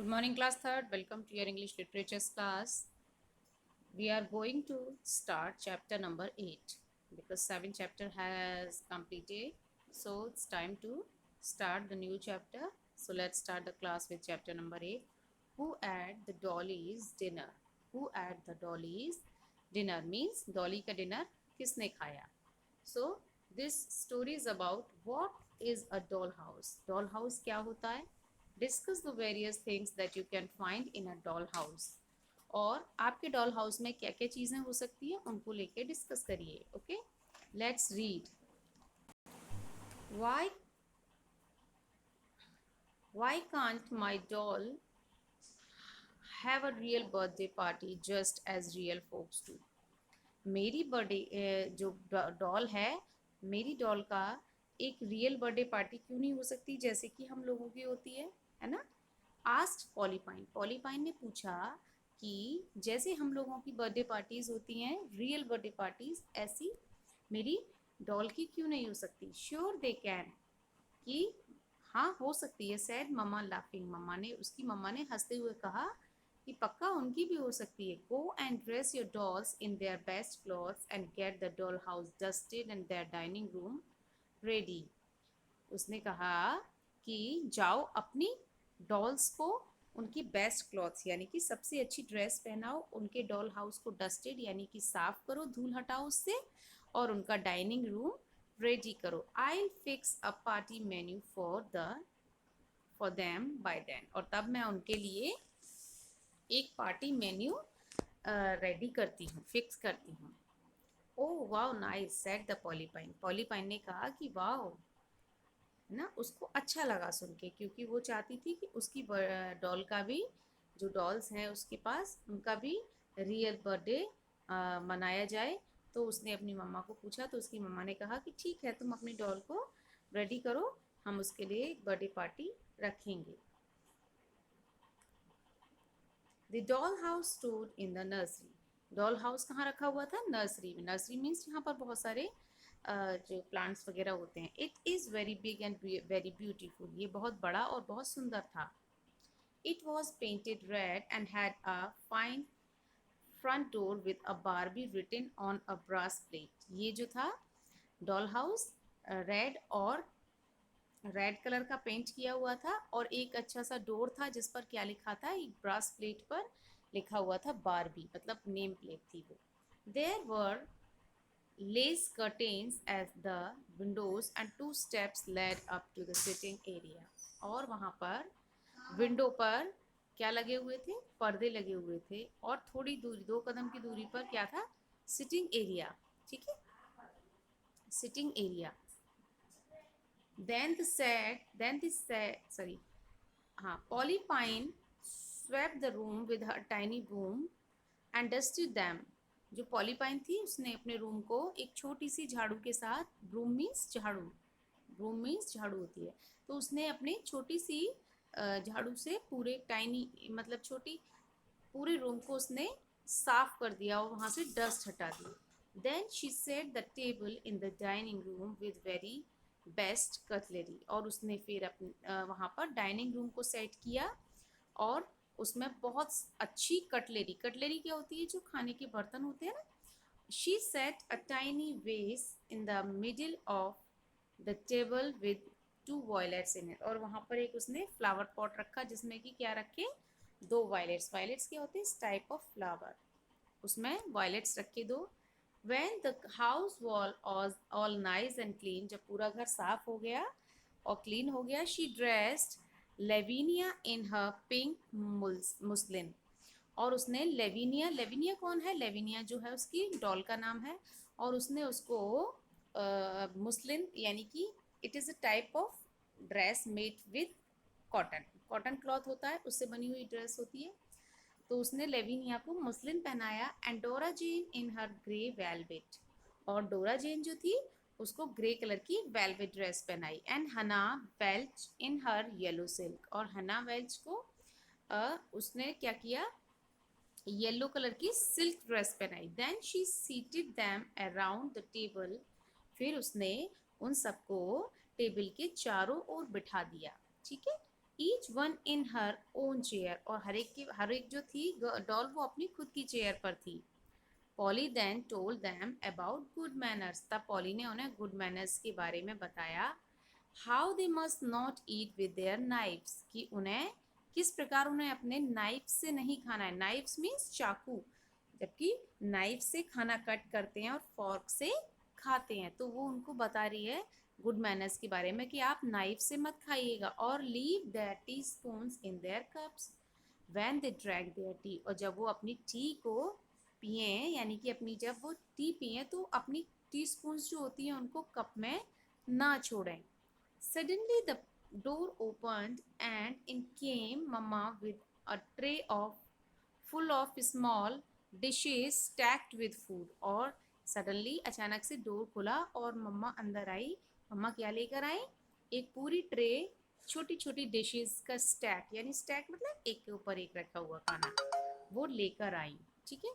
Good morning, class third. Welcome to your English literatures class. We are going to start chapter number 8 because 7 chapter has completed. So it's time to start the new chapter. So let's start the class with chapter number 8. Who had the Dolly's dinner? Who had the Dolly's dinner means Dolly का dinner किसने खाया? So this story is about what is a doll house. Doll house क्या होता है? Discuss the various things that you can find in a doll house. और आपके doll house में क्या क्या चीज़ें हो सकती हैं उनको लेके डिस्कस करिए. Okay, let's read. Why why can't my doll have a real birthday party just as real folks do. मेरी बर्थडे जो डॉल है, मेरी डॉल का एक रियल बर्थडे पार्टी क्यों नहीं हो सकती जैसे कि हम लोगों की होती है ना. आस्ट पॉलीपाइन. पॉलीपाइन ने पूछा कि जैसे हम लोगों की बर्थडे पार्टीज होती हैं, रियल बर्थडे पार्टीज, ऐसी मेरी डॉल की क्यों नहीं हो सकती. श्योर दे कैन, कि हाँ हो सकती है. सैड मम्मा लाफिंग. मम्मा ने हंसते हुए कहा कि पक्का उनकी भी हो सकती है. Go and dress your dolls in their best clothes and get the doll house dusted and their dining room ready. उसने कहा कि जाओ अपनी डॉल्स को उनकी बेस्ट क्लॉथ्स यानी कि सबसे अच्छी ड्रेस पहनाओ, उनके डॉल हाउस को डस्टेड यानी कि साफ करो, धूल हटाओ उससे, और उनका डाइनिंग रूम रेडी करो. I fix a party menu for them by then. और तब मैं उनके लिए एक पार्टी मेन्यू रेडी करती हूँ, फिक्स करती हूँ. Oh wow nice said the पॉलीपाइन. पॉलीपाइन ने कहा कि वाओ, है ना, उसको अच्छा लगा सुन के, क्योंकि वो चाहती थी कि उसकी डॉल का भी, जो डॉल्स हैं उसके पास, उनका भी रियल बर्थडे मनाया जाए. तो उसने अपनी मम्मा को पूछा, तो उसकी मम्मा ने कहा कि ठीक है, तुम अपनी डॉल को रेडी करो, हम उसके लिए एक बर्थडे पार्टी रखेंगे. The doll house store in the nursery. Doll house कहाँ रखा हुआ था? नर्सरी में. नर्सरी मीन्स यहाँ पर बहुत सारे जो प्लांट्स वगैरह होते हैं. It is very big and very beautiful. ये बहुत बड़ा और बहुत सुंदर था. It was painted red and had a fine front door with a Barbie written on a brass plate. ये जो था डॉल हाउस, रेड और रेड कलर का पेंट किया हुआ था, और एक अच्छा सा डोर था जिस पर क्या लिखा था, एक ब्रास प्लेट पर लिखा हुआ था बारबी, मतलब नेम प्लेट थी वो. There were lace curtains at the windows and two steps led up to the sitting area. और वहाँ पर विंडो पर क्या लगे हुए थे? पर्दे लगे हुए थे. और थोड़ी दूरी, 2 कदम की दूरी पर क्या था? Sitting area. ठीक है, सिटिंग एरिया. हाँ, Polly Pine swept the room with her tiny broom and dusted them. जो पॉलीपाइन थी उसने अपने रूम को एक छोटी सी झाड़ू के साथ, ब्रूम मीन्स झाड़ू, ब्रूम मीन्स झाड़ू होती है, तो उसने अपनी छोटी सी झाड़ू से पूरे टाइनी, मतलब छोटी, पूरे रूम को उसने साफ कर दिया और वहाँ से डस्ट हटा दी. Then she set the table in the dining room with very best cutlery. और उसने फिर अपने वहाँ पर डाइनिंग रूम को सेट किया, और उसमें बहुत अच्छी कटलरी. कटलरी क्या होती है? जो खाने के बर्तन होते हैं ना. शी सेट अ टाइनी वेस in the middle of the table with 2 violets in it. और वहाँ पर एक उसने फ्लावर पॉट रखा जिसमें कि क्या रखे? 2 वायलेट्स. वायलेट्स क्या होते हैं? इस टाइप ऑफ फ्लावर, उसमें वायलेट्स रखे 2. When the house wall was all nice and clean, जब पूरा घर साफ हो गया और क्लीन हो गया, she dressed Lavinia in her pink muslin. और उसने लेविनिया, लेविनिया कौन है? लेविनिया जो है उसकी डॉल का नाम है, और उसने उसको मुस्लिन यानी कि it is a type of dress made with cotton. Cotton cloth होता है, उससे बनी हुई ड्रेस होती है. तो उसने लेविनिया को मुस्लिन पहनाया. एंड डोरा जेन इन हर ग्रे वेलवेट. और डोरा जेन जो थी उसको ग्रे कलर की वेलवेट ड्रेस पहनाई. And Hannah Welch in her yellow silk. और हना वेल्च को उसने क्या किया? येलो कलर की सिल्क ड्रेस पहनाई. Then she seated them around the table. फिर उसने उन सबको टेबल के चारों ओर बिठा दिया. ठीक है, each one in her own chair, और हर एक जो थी डॉल वो अपनी खुद की चेयर पर थी. Polly then told them about good manners, तब पॉली ने उन्हें गुड मैनर्स के बारे में बताया. How they must not eat with their knives, कि उन्हें किस प्रकार उन्हें अपने नाइफ से नहीं खाना है. नाइफ्स मीन्स चाकू, जबकि नाइफ से खाना कट करते हैं और फॉर्क से खाते हैं. तो वो उनको बता रही है गुड मैनर्स के बारे में कि आप नाइफ से मत खाइएगा. और leave their teaspoons in their cups when they drank their tea, और जब वो अपनी टी को पिए, यानी कि अपनी जब वो टी पिए तो अपनी टी स्पून्स जो होती हैं उनको कप में ना छोड़ें. Suddenly the door opened and in came Mama with a tray of full of small dishes stacked with food. और सडनली अचानक से डोर खुला और मम्मा अंदर आई. मम्मा क्या लेकर आई? एक पूरी ट्रे छोटी छोटी डिशेस का स्टैक, यानी स्टैक मतलब एक के ऊपर एक रखा हुआ खाना, वो लेकर आई. ठीक है.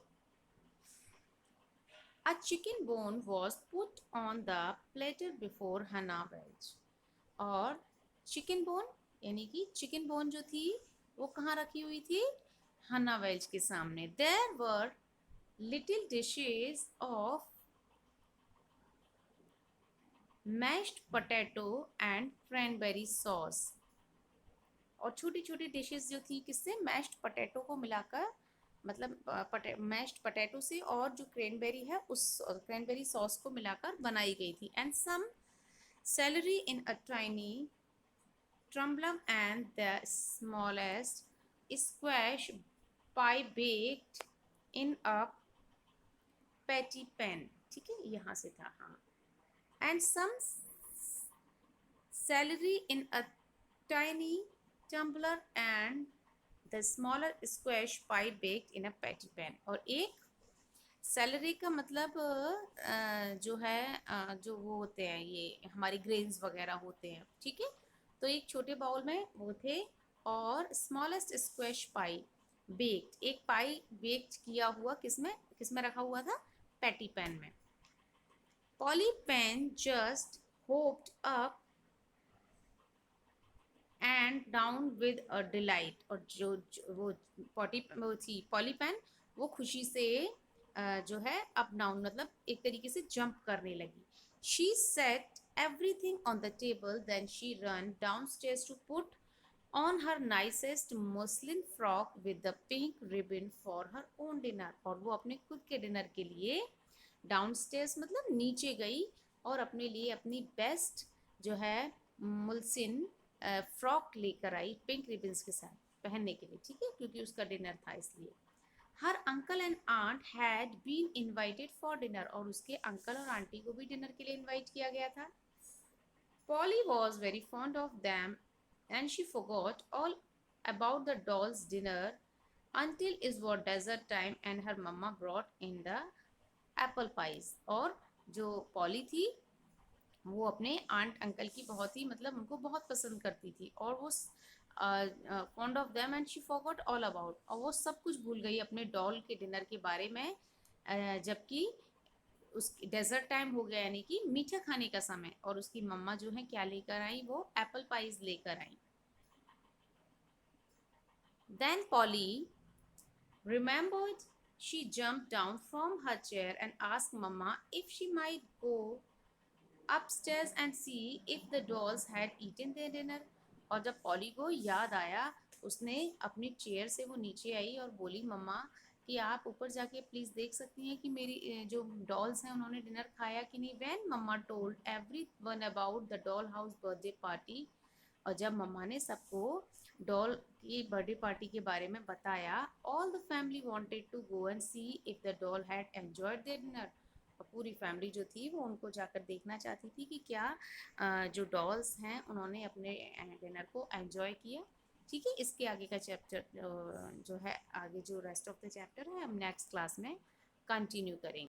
A chicken bone was put on the platter before Hannah Welch. और चिकन बोन, यानी कि चिकन बोन जो थी वो कहाँ रखी हुई थी? हन्ना वेल्च के सामने. There were little dishes of mashed potato and cranberry sauce, और छोटी छोटी डिशेस जो थी किससे? मैश्ड पोटैटो को मिलाकर, मतलब मैश्ड पोटैटो से और जो क्रैनबेरी है उस क्रैनबेरी सॉस को मिलाकर बनाई गई थी. And some celery in a tiny trumpet and the smallest squash pie baked in a patty pan. ठीक है, यहाँ से था. हाँ. And some celery in a tiny tumbler and the smaller squash pie baked in a patty pan. और एक salary का मतलब जो है जो वो होते हैं, ये हमारी ग्रेन्स वगैरह होते हैं. ठीक है. तो एक छोटे बाउल में वो थे, और स्मॉलेस्ट स्क्वैश पाई बेक्ड, एक पाई बेक्ड किया हुआ किसमें किसमें रखा हुआ था? पैटी पैन में. Poly pan just hoped up and down with a delight, और वो वो थी पॉली पैन, वो खुशी से जो है अप डाउन मतलब एक तरीके से जंप करने लगी. She set everything on the table, then she run downstairs to put on her nicest muslin frock with the pink ribbon for her own dinner, और वो अपने खुद के डिनर के लिए डाउनस्टेयर्स मतलब नीचे गई और अपने लिए अपनी बेस्ट जो है मुलसिन फ्रॉक लेकर आई पिंक रिबन्स के साथ पहनने के लिए. ठीक है, क्योंकि उसका डिनर था इसलिए. Her uncle and aunt had been invited for dinner, और उसके अंकल और आंटी को भी डिनर के लिए इनवाइट किया गया था. Poly was very fond of them and she forgot all about the dolls dinner until it was dessert time and her mama brought in the apple pies. और जो पॉली थी वो अपने आंट अंकल की बहुत ही मतलब उनको बहुत पसंद करती थी, और वो fond of them and she forgot all about, और वो सब कुछ भूल गई अपने डॉल के डिनर के बारे में. जबकि उस डेजर्ट टाइम हो गया, यानी कि मीठा खाने का समय, और उसकी मम्मा जो है क्या लेकर आई? वो एप्पल पाइज लेकर आई. Then Polly remembered, she jumped down from her chair and asked Mama if she might go upstairs and see if the dolls had eaten their dinner. और जब पॉली को याद आया, उसने अपनी चेयर से वो नीचे आई और बोली मम्मा कि आप ऊपर जाके प्लीज़ देख सकती हैं कि मेरी जो डॉल्स हैं उन्होंने डिनर खाया कि नहीं. When mamma told every one about the doll house birthday party, और जब मम्मा ने सबको डॉल की बर्थडे पार्टी के बारे में बताया, all the family wanted to go and see if the doll had enjoyed their dinner, और पूरी फैमिली जो थी वो उनको जाकर देखना चाहती थी कि क्या जो डॉल्स हैं उन्होंने अपने डिनर को एंजॉय किया. ठीक है, इसके आगे का चैप्टर जो है, आगे जो रेस्ट ऑफ द चैप्टर है हम नेक्स्ट क्लास में कंटिन्यू करेंगे.